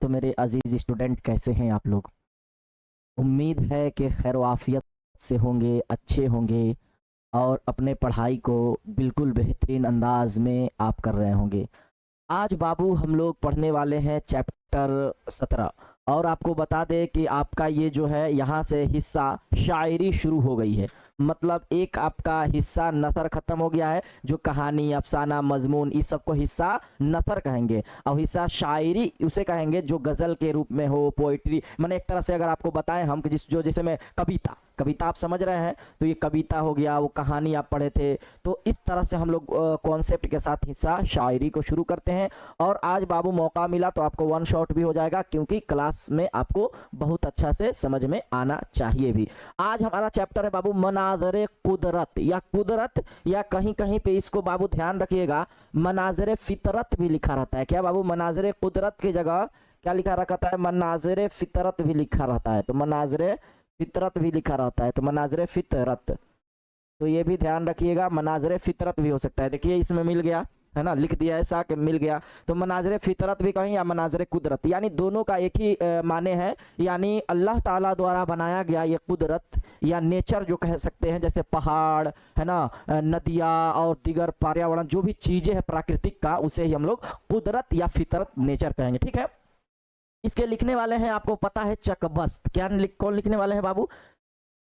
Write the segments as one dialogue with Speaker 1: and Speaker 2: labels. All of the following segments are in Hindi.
Speaker 1: तो मेरे अजीज स्टूडेंट कैसे हैं आप लोग। उम्मीद है कि खैर आफियत से होंगे, अच्छे होंगे और अपने पढ़ाई को बिल्कुल बेहतरीन अंदाज में आप कर रहे होंगे। आज बाबू हम लोग पढ़ने वाले हैं चैप्टर 17 और आपको बता दें कि आपका ये जो है यहाँ से हिस्सा शायरी शुरू हो गई है। मतलब एक आपका हिस्सा नथर खत्म हो गया है, जो कहानी, अफसाना, मजमून इस सब को हिस्सा नथर कहेंगे और हिस्सा शायरी उसे कहेंगे जो गज़ल के रूप में हो, पोइट्री। मैंने एक तरह से अगर आपको बताएं हम कि जैसे मैं कविता आप समझ रहे हैं, तो ये कविता हो गया, वो कहानी आप पढ़े थे। तो इस तरह से हम लोग कॉन्सेप्ट के साथ हिस्सा शायरी को शुरू करते हैं। और आज बाबू मौका मिला तो आपको वन शॉट भी हो जाएगा, क्योंकि क्लास में आपको बहुत अच्छा से समझ में आना चाहिए भी। आज हमारा चैप्टर है बाबू मनाज़रे कुदरत या कहीं कहीं पे इसको बाबू ध्यान रखिएगा मनाज़रे फितरत भी लिखा रहता है। क्या बाबू, मनाज़रे कुदरत की जगह क्या लिखा रहता है? मनाज़रे फितरत भी लिखा रहता है। तो मनाज़रे फितरत भी लिखा रहता है, तो मनाज़रे फितरत, तो ये भी ध्यान रखिएगा। मनाज़रे फितरत भी हो सकता है। देखिए इसमें मिल गया है ना, लिख दिया ऐसा कि मिल गया। तो मनाज़रे फितरत भी कहीं या मनाज़रे कुदरत, यानी दोनों का एक ही माने हैं। यानी अल्लाह ताला द्वारा बनाया गया ये कुदरत या नेचर जो कह सकते हैं, जैसे पहाड़ है ना, नदियाँ और दिगर पर्यावरण जो भी चीज़ें हैं प्राकृतिक का, उसे ही हम लोग कुदरत या फितरत नेचर कहेंगे। ठीक है, इसके लिखने वाले हैं आपको पता है चकबस्त। कौन लिखने वाले हैं बाबू?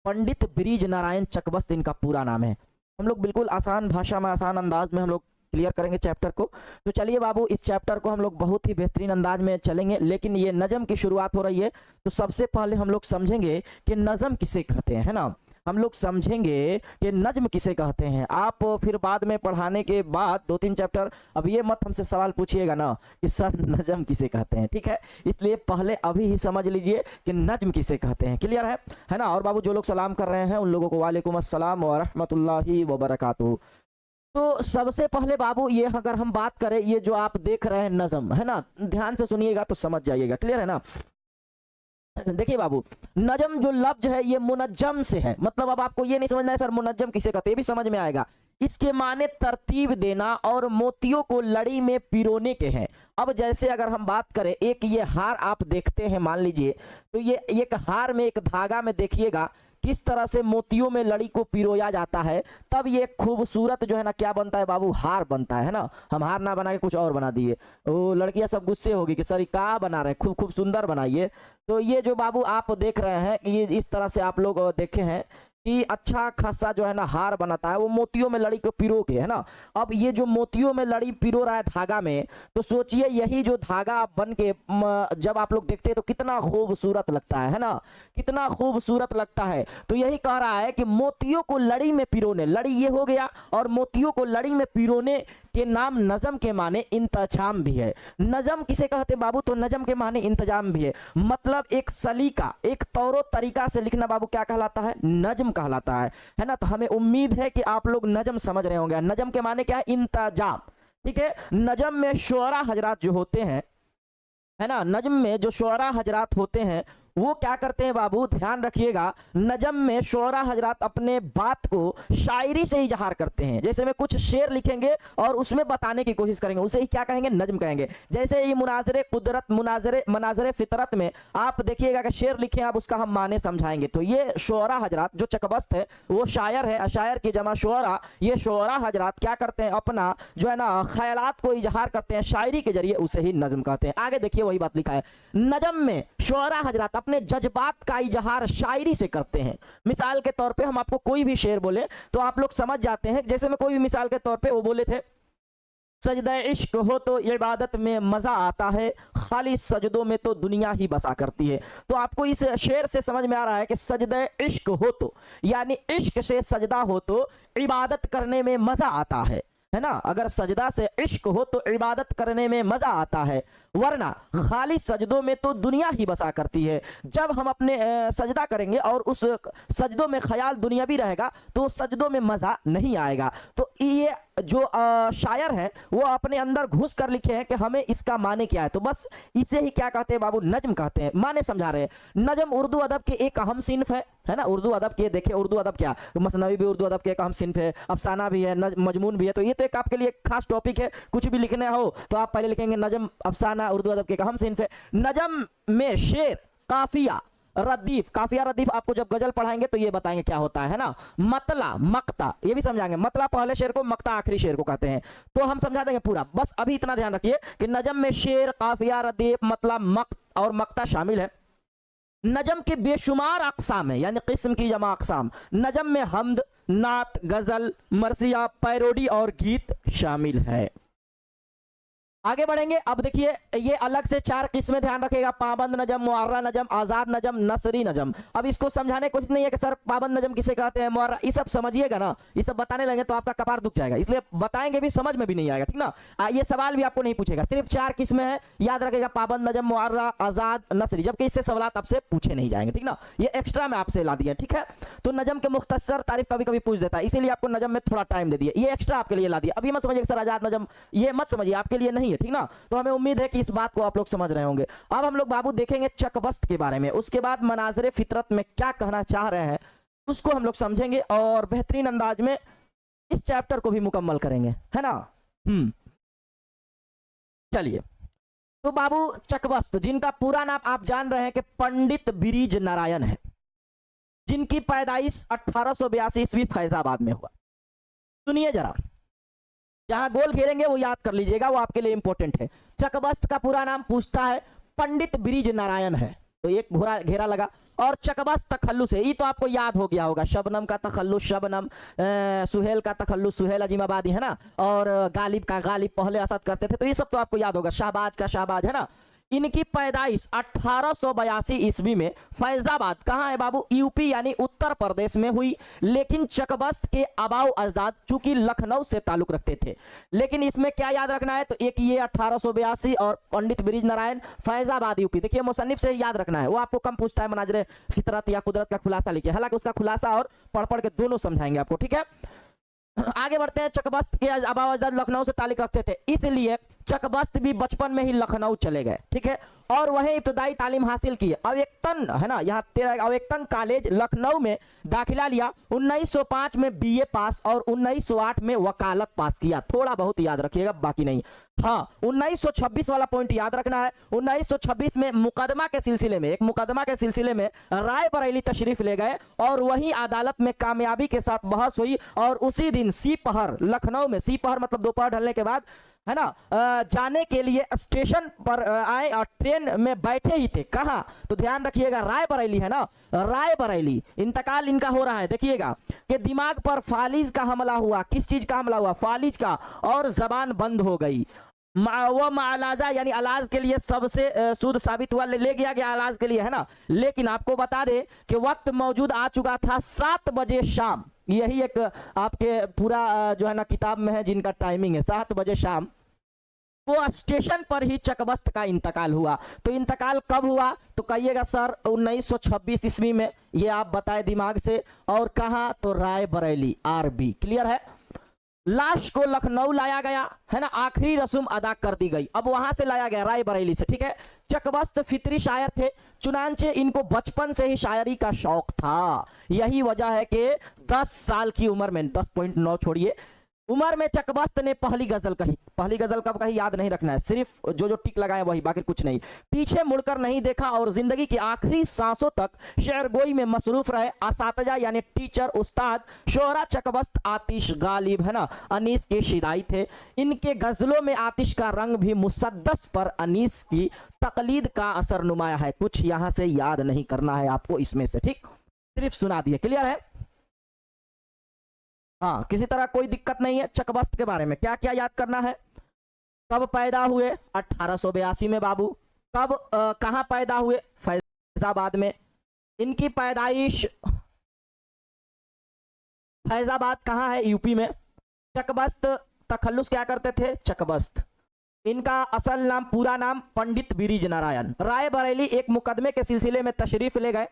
Speaker 1: पंडित ब्रिज नारायण चकबस्त इनका पूरा नाम है। हम लोग बिल्कुल आसान भाषा में, आसान अंदाज में हम लोग क्लियर करेंगे चैप्टर को। तो चलिए बाबू, इस चैप्टर को हम लोग बहुत ही बेहतरीन अंदाज में चलेंगे, लेकिन ये नज़म की शुरुआत हो रही है। तो सबसे पहले हम लोग समझेंगे कि नज़म किसे कहते हैं, है ना। हम लोग समझेंगे कि नज्म किसे कहते हैं। आप फिर बाद में पढ़ाने के बाद 2-3 चैप्टर, अब ये मत हमसे सवाल पूछिएगा ना कि सर नज्म किसे कहते हैं। ठीक है, इसलिए पहले अभी ही समझ लीजिए कि नज्म किसे कहते हैं। क्लियर है ना। और बाबू जो लोग सलाम कर रहे हैं उन लोगों को वालेकुम अस्सलाम व रहमतुल्लाहि व बरकातुहू। तो सबसे पहले बाबू ये अगर हम बात करें, ये जो आप देख रहे हैं नज्म, है ना, ध्यान से सुनिएगा तो समझ जाइएगा। क्लियर है ना। देखिए बाबू, नजम जो लफ्ज है ये मुनज्जम से है। मतलब अब आपको ये नहीं समझना है सर मुनज्जम किसे कहते हैं, ये भी समझ में आएगा। इसके माने तरतीब देना और मोतियों को लड़ी में पिरोने के हैं। अब जैसे अगर हम बात करें, एक ये हार आप देखते हैं, मान लीजिए, तो ये एक हार में, एक धागा में देखिएगा किस तरह से मोतियों में लड़ी को पिरोया जाता है, तब ये खूबसूरत जो है ना क्या बनता है बाबू, हार बनता है ना। हम हार ना बना के कुछ और बना दिए, वो लड़कियां सब गुस्से होगी कि सर क्या बना रहे हैं, खूब सुंदर बनाइए। तो ये जो बाबू आप देख रहे हैं, ये इस तरह से आप लोग देखे हैं कि अच्छा खासा जो है ना हार बनाता है, वो मोतियों में लड़ी को पिरो के, है ना। अब ये जो मोतियों में लड़ी पिरो रहा है धागा में, तो सोचिए यही जो धागा बन के जब आप लोग देखते हैं तो कितना खूबसूरत लगता है ना, कितना खूबसूरत लगता है। तो यही कह रहा है कि मोतियों को लड़ी में पिरोने, लड़ी ये हो गया, और मोतियों को लड़ी में पिरोने के नाम नज़म के माने इंतजाम भी है। नज़म किसे कहते हैं बाबू? तो नज़म के माने इंतजाम भी है। मतलब एक सलीका, एक तौरो तरीका से लिखना बाबू क्या कहलाता है? नज़म कहलाता है ना। तो हमें उम्मीद है कि आप लोग नज़म समझ रहे होंगे। नज़म के माने क्या है? इंतजाम। ठीक है, नज़म में शुअरा हजरात जो होते हैं, है ना, नज्म में जो शुअरा हजरात होते हैं वो क्या करते हैं बाबू, ध्यान रखिएगा। नजम में शुअरा हजरात अपने बात को शायरी से इजहार करते हैं। जैसे में कुछ शेर लिखेंगे और उसमें बताने की कोशिश करेंगे, उसे ही क्या कहेंगे? नज्म कहेंगे। जैसे ये मुनाजरे कुदरत, मनाजरे फितरत में आप देखिएगा कि शेर लिखे, आप उसका हम माने समझाएंगे। तो ये शुअरा हजरात जो चकबस्त है वो शायर है, अशायर की जमा शुअरा। ये शुअरा हजरात क्या करते हैं? अपना जो है ना ख्यालात को इजहार करते हैं शायरी के जरिए, उसे ही नज्म कहते हैं। आगे देखिए वही बात लिखा है, नजम में शुअरा हजरात अपने जज्बात का इजहार शायरी से करते हैं। मिसाल के तौर पे हम आपको कोई भी शेर बोले तो आप लोग समझ जाते हैं। जैसे मैं कोई भी मिसाल के तौर पे वो बोले थे, सजदा इश्क हो तो इबादत में मजा आता है, खाली सजदों में तो दुनिया ही बसा करती है। तो आपको इस शेर से समझ में आ रहा है कि सजदा इश्क हो तो, यानी इश्क से सजदा हो तो इबादत करने में मजा आता है ना। अगर सजदा से इश्क हो तो इबादत करने में मजा आता है, वरना खाली सजदों में तो दुनिया ही बसा करती है। जब हम अपने सजदा करेंगे और उस सजदों में ख्याल दुनिया भी रहेगा तो सजदों में मजा नहीं आएगा। तो ये जो शायर हैं वो अपने अंदर घुस कर लिखे हैं कि हमें इसका माने क्या है, तो बस इसे ही क्या कहते हैं बाबू, नज्म कहते हैं, माने समझा रहे हैं। नज्म उर्दू अदब के एक अहम सिन्फ है ना। उर्दू अदब के देखिए, उर्दू अदब क्या, मसनवी भी उर्दू अदब के एक अहम सिन्फ है, अफसाना भी है, मजमून भी है। तो ये तो एक आपके लिए खास टॉपिक है, कुछ भी लिखना हो तो आप पहले लिखेंगे नज्म अफसाना उर्दू अदब के एक अहम सिन्फ है। नज्म में शेर, काफिया, रदीफ, काफिया रदीफ आपको जब गजल पढ़ाएंगे तो ये बताएंगे क्या होता है ना। मतला, मक्ता ये भी समझाएंगे। मतला पहले शेर को, मक्ता आखिरी शेर को कहते हैं, तो हम समझा देंगे पूरा। बस अभी इतना ध्यान रखिए कि नज्म में शेर, काफिया, रदीफ, मतला, मक्त और मक्ता शामिल है। नज्म के बेशुमार अक़साम है, यानी किस्म की जमा अक़साम। नज्म में हम्द, नात, गजल, मरसिया, पैरोडी और गीत शामिल है। आगे बढ़ेंगे। अब देखिए ये अलग से 4 किस्में ध्यान रखेगा, पाबंद नजम, मुअर्रा नजम, आजाद नजम, नसरी नजम। अब इसको समझाने कुछ नहीं है कि सर पाबंद नजम किसे कहते हैं, मुअर्रा, ये सब समझिएगा ना। ये सब बताने लगे तो आपका कपार दुख जाएगा, इसलिए बताएंगे भी समझ में भी नहीं आएगा, ठीक ना। ये सवाल भी आपको नहीं पूछेगा, सिर्फ 4 किस्में हैं, याद रखेगा, पाबंद नजम, मुअर्रा, आजाद, नसरी, जबकि इससे सवाल आपसे पूछे नहीं जाएंगे, ठीक ना। ये एक्स्ट्रा में आपसे ला दिया, ठीक है। तो नजम के मुख्तसर तारीफ कभी कभी पूछ देता है, इसीलिए आपको नजम में थोड़ा टाइम दे दिया, ये एक्स्ट्रा आपके लिए ला दिया। अभी मत समझिए सर आजाद नजम, ये मत समझिए, आपके लिए नहीं है, ठीक ना। तो हमें उम्मीद है कि इस बात को आप लोग समझ रहे होंगे। अब हम लोग बाबू देखेंगे चकबस्त के बारे में, उसके बाद मनाज़रे फितरत में क्या कहना चाह रहे हैं उसको हम लोग समझेंगे और बेहतरीन अंदाज में इस चैप्टर को भी मुकम्मल करेंगे, है ना। चलिए, तो बाबू चकबस्त, जिनका पूरा नाम आप जान रहे हैं कि पंडित बिरिज नारायण है, जिनकी पैदाइश 1882 ईस्वी फैजाबाद में हुआ। सुनिए जरा, जहां गोल घेरेंगे वो याद कर लीजिएगा, वो आपके लिए इंपॉर्टेंट है। चकबस्त का पूरा नाम पूछता है, पंडित बिरिज नारायण है, तो एक घोरा घेरा लगा। और चकबस्त तखल्लुस है, ये तो आपको याद हो गया होगा, शबनम का तखल्लुस शबनम, सुहेल का तखल्लुस सुहेल अजीमाबादी, है ना। और गालिब का गालिब पहले असद करते थे, तो ये सब तो आपको याद होगा, शाहबाज का शाहबाज, है ना। इनकी पैदाइश 1882 ईस्वी में फैजाबाद, कहाँ है बाबू, यूपी यानी उत्तर प्रदेश में हुई। लेकिन चकबस्त के आबाओ अजदाद चूंकि लखनऊ से ताल्लुक रखते थे, लेकिन इसमें क्या याद रखना है, तो एक ये 1882 और पंडित बिरिज नारायण फैजाबाद यूपी। देखिए मुसन्निफ से याद रखना है, वो आपको कम पूछता है, मनाज़रे फितरत या कुदरत का खुलासा लिखिए, हालांकि उसका खुलासा और पढ़ पढ़ के दोनों समझाएंगे आपको, ठीक है। आगे बढ़ते हैं। चकबस्त के आबाओ अजदाद लखनऊ से ताल्लुक रखते थे, इसलिए चकबस्त भी बचपन में ही लखनऊ चले गए, ठीक है, और वहीं इब्तदाई तालीम हासिल की। अवेक्तन, है ना, यहाँ 13 अवेक्तन कॉलेज लखनऊ में दाखिला लिया। 1905 में बीए पास और 1908 में वकालत पास किया। थोड़ा बहुत याद रखिएगा, बाकी नहीं। हाँ, 1926 वाला पॉइंट याद रखना है। 1926 में मुकदमा के सिलसिले में, एक मुकदमा के सिलसिले में रायबरेली तशरीफ ले गए और वहीं अदालत में कामयाबी के साथ बहस हुई। और उसी दिन सीपहर, लखनऊ में सीपहर मतलब दोपहर ढलने के बाद, है ना, जाने के लिए स्टेशन पर आए और ट्रेन में बैठे ही थे। कहाँ, तो ध्यान रखिएगा, रायबरेली, है ना, रायबरेली। इंतकाल इनका हो रहा है, देखिएगा कि दिमाग पर फालिज का हमला हुआ। किस चीज का हमला हुआ, फालिज का, और जबान बंद हो गई। वो मालाजा यानी अलाज के लिए सबसे शुद्ध साबित हुआ, ले गया गया अलाज के लिए, है ना। लेकिन आपको बता दे कि वक्त मौजूद आ चुका था 7 बजे शाम। यही एक आपके पूरा जो है ना किताब में है, जिनका टाइमिंग है 7 बजे शाम। वो स्टेशन पर ही चकबस्त का इंतकाल हुआ। तो इंतकाल कब हुआ, तो कहिएगा सर 1926 ईस्वी में, ये आप बताए दिमाग से। और कहाँ, तो रायबरेली, आरबी। क्लियर है। लाश को लखनऊ लाया गया, है ना, आखिरी रस्म अदा कर दी गई। अब वहां से लाया गया रायबरेली से, ठीक है। चकबस्त फितरी शायर थे, चुनांचे इनको बचपन से ही शायरी का शौक था। यही वजह है कि 10 साल की उम्र में, 10.9 छोड़िए, उमर में चकबस्त ने पहली गजल कही। पहली गजल कब कही याद नहीं रखना है, सिर्फ जो जो टिक लगाया वही, बाकी कुछ नहीं। पीछे मुड़कर नहीं देखा और जिंदगी की आखिरी सांसों तक शेर गोई में मसरूफ रहे। असातिजा यानी टीचर, उस्ताद शोहरा चकबस्त आतिश गालिब, है ना, अनीस के शिदाई थे। इनके गजलों में आतिश का रंग भी मुसद्दस पर अनीस की तकलीद का असर नुमाया है। कुछ यहां से याद नहीं करना है आपको इसमें से, ठीक, सिर्फ सुना दिए। क्लियर है। हाँ, किसी तरह कोई दिक्कत नहीं है। चकबस्त के बारे में क्या क्या याद करना है। कब पैदा हुए, 1882 में बाबू। कब कहां पैदा हुए, फैजाबाद में। इनकी पैदाइश फैजाबाद कहां है, यूपी में। चकबस्त तखल्लुस क्या करते थे, चकबस्त। इनका असल नाम, पूरा नाम पंडित बिरिज नारायण। रायबरेली एक मुकदमे के सिलसिले में तशरीफ ले गए,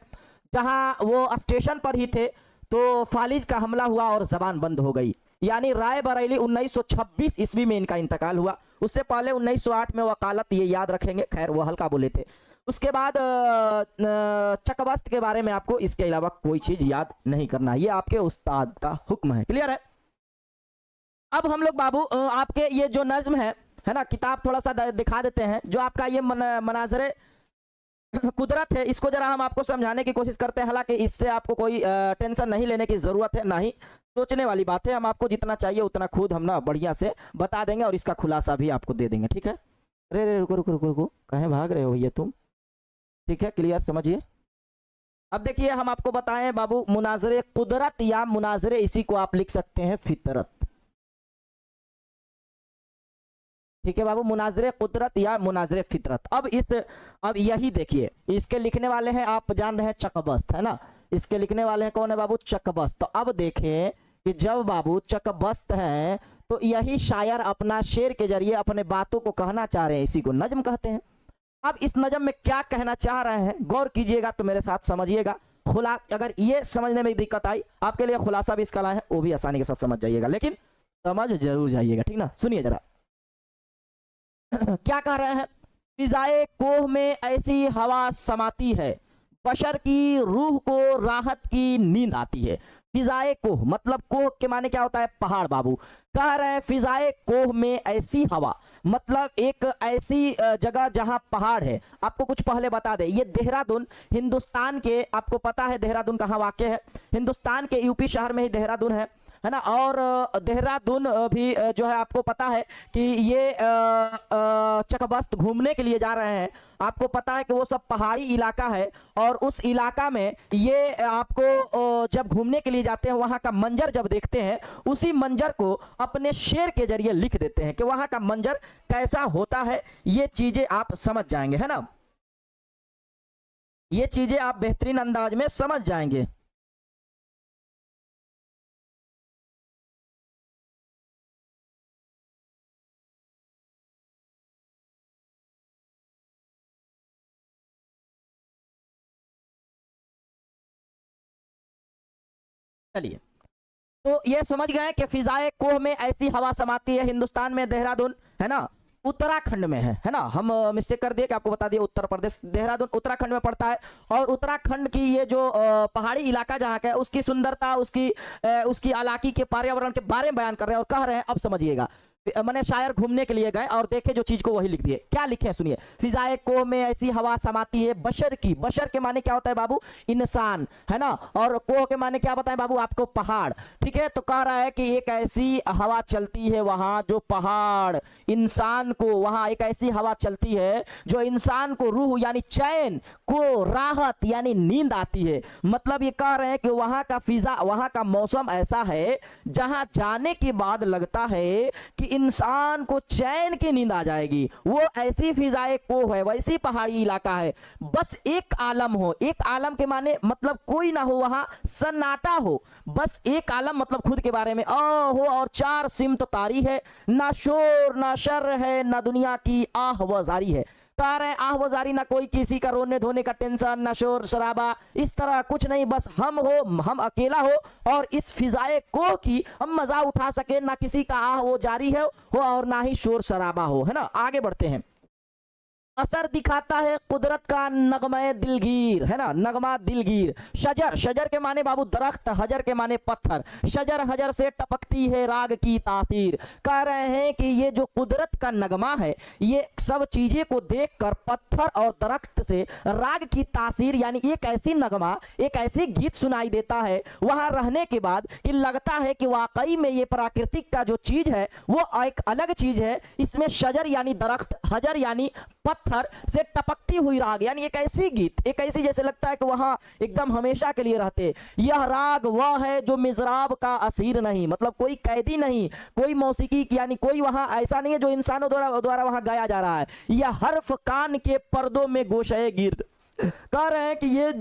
Speaker 1: जहां वो स्टेशन पर ही थे, तो फालिज का हमला हुआ और जबान बंद हो गई। यानी राय बरेली 1926 ईस्वी में इनका इंतकाल हुआ। उससे पहले 1908 में वकालत, ये याद रखेंगे, खैर वो हल्का बोले थे। उसके बाद चकबस्त के बारे में आपको इसके अलावा कोई चीज याद नहीं करना, ये आपके उस्ताद का हुक्म है। क्लियर है? अब हम लोग बाबू आपके ये जो नज्म है ना, किताब थोड़ा सा दिखा देते हैं। जो आपका ये मनाजरे कुदरत है, इसको जरा हम आपको समझाने की कोशिश करते हैं। हालांकि इससे आपको कोई टेंशन नहीं लेने की जरूरत है, ना ही सोचने वाली बात है। हम आपको जितना चाहिए उतना खुद हम ना बढ़िया से बता देंगे और इसका खुलासा भी आपको दे देंगे। ठीक है? अरे रुको रुको रुको रुको, कहीं भाग रहे हो भैया तुम? ठीक है, क्लियर समझिए। अब देखिए हम आपको बताएं बाबू, मुनाजरे कुदरत या मुनाजरे, इसी को आप लिख सकते हैं फितरत। ठीक है बाबू, मुनाजरे कुदरत या मुनाजरे फितरत। अब यही देखिए, इसके लिखने वाले हैं, आप जान रहे हैं, चकबस्त, है ना। इसके लिखने वाले हैं कौन है बाबू? चकबस्त। तो अब देखें कि जब बाबू चकबस्त है तो यही शायर अपना शेर के जरिए अपने बातों को कहना चाह रहे हैं, इसी को नज्म कहते हैं। अब इस नज्म में क्या कहना चाह रहे हैं गौर कीजिएगा तो मेरे साथ समझिएगा। अगर ये समझने में दिक्कत आई, आपके लिए खुलासा भी इसका लाए हैं, वो भी आसानी के साथ समझ जाइएगा, लेकिन समझ जरूर जाइएगा। ठीक ना? सुनिए जरा क्या कह रहे हैं? फिजाए कोह में ऐसी हवा समाती है, बशर की रूह को राहत की नींद आती है। फिजाए कोह मतलब कोह के माने क्या होता है? पहाड़ बाबू। कह रहे हैं फिजाए कोह में ऐसी हवा, मतलब एक ऐसी जगह जहां पहाड़ है। आपको कुछ पहले बता दें, ये देहरादून हिंदुस्तान के, आपको पता है देहरादून कहाँ वाक़ है? हिंदुस्तान के यूपी शहर में ही देहरादून है ना। और देहरादून भी जो है आपको पता है कि ये चकबस्त घूमने के लिए जा रहे हैं। आपको पता है कि वो सब पहाड़ी इलाका है और उस इलाका में ये आपको जब घूमने के लिए जाते हैं, वहां का मंजर जब देखते हैं, उसी मंजर को अपने शेर के जरिए लिख देते हैं कि वहां का मंजर कैसा होता है। ये चीजें आप समझ जाएंगे, है ना। ये चीजें आप बेहतरीन अंदाज में समझ जाएंगे। चलिए, तो ये समझ गए कि फिजाए कोह में ऐसी हवा समाती है। हिंदुस्तान में देहरादून है ना, उत्तराखंड में है ना। हम मिस्टेक कर दिए कि आपको बता दिए उत्तर प्रदेश, देहरादून उत्तराखंड में पड़ता है। और उत्तराखंड की ये जो पहाड़ी इलाका जहाँ का है, उसकी सुंदरता, उसकी इलाके के पर्यावरण के बारे में बयान कर रहे हैं और कह रहे हैं, अब समझिएगा। मैंने शायर घूमने के लिए गए और देखे जो चीज को वही लिख दिए। क्या लिखे सुनिए, फिजाए कोह में ऐसी हवा समाती है, बशर की, बशर के माने क्या होता है बाबू? इंसान, है ना। और कोह के माने क्या बताएं बाबू आपको? पहाड़। ठीक है, तो कह रहा है कि एक ऐसी हवा चलती है वहां जो पहाड़ इंसान को, वहां एक ऐसी हवा चलती है जो इंसान को रूह यानी चैन को, राहत यानी नींद आती है। मतलब ये कह रहे हैं कि वहां का फिजा, वहां का मौसम ऐसा है जहां जाने के बाद लगता है कि इंसान को चैन की नींद आ जाएगी। वो ऐसी फिजाए को है, वैसी पहाड़ी इलाका है। बस एक आलम हो, एक आलम के माने मतलब कोई ना हो, वहां सन्नाटा हो। बस एक आलम मतलब खुद के बारे में हो, और चार सिमत तारी है, ना शोर ना शर है, ना दुनिया की आह व जारी है। कह रहे हैं आह व जारी, ना कोई किसी का रोने धोने का टेंशन, ना शोर शराबा, इस तरह कुछ नहीं। बस हम हो, हम अकेला हो, और इस फिजाए को की हम मजा उठा सके, ना किसी का आह वो जारी है हो और ना ही शोर शराबा हो, है ना। आगे बढ़ते हैं। असर दिखाता है कुदरत का नगमा दिलगीर, है ना, नगमा दिलगीर। शजर, शजर के माने बाबू दरख्त, हजर के माने पत्थर। शजर हजर से टपकती है राग की तासीर। कह रहे हैं कि ये जो कुदरत का नगमा है, ये सब चीजें को देखकर पत्थर और दरख्त से राग की तासीर यानी एक ऐसी नगमा, एक ऐसी गीत सुनाई देता है वहां रहने के बाद कि लगता है कि वाकई में ये प्राकृतिक का जो चीज है वो एक अलग चीज है। इसमें शजर यानी दरख्त, हजर यानी पत्थर से टपकती हुई राग यानी एक ऐसी गीत, एक ऐसी जैसे लगता है कि वहां एकदम हमेशा के लिए रहते। यह राग वह है जो मिजराब का असीर नहीं, मतलब कोई कैदी नहीं, कोई मौसीकी यानी कोई वहां ऐसा नहीं है जो इंसानों द्वारा वहां गाया जा रहा है। यह हर्फ कान के पर्दों में गोशे गिर। कह रहे हैं कि ये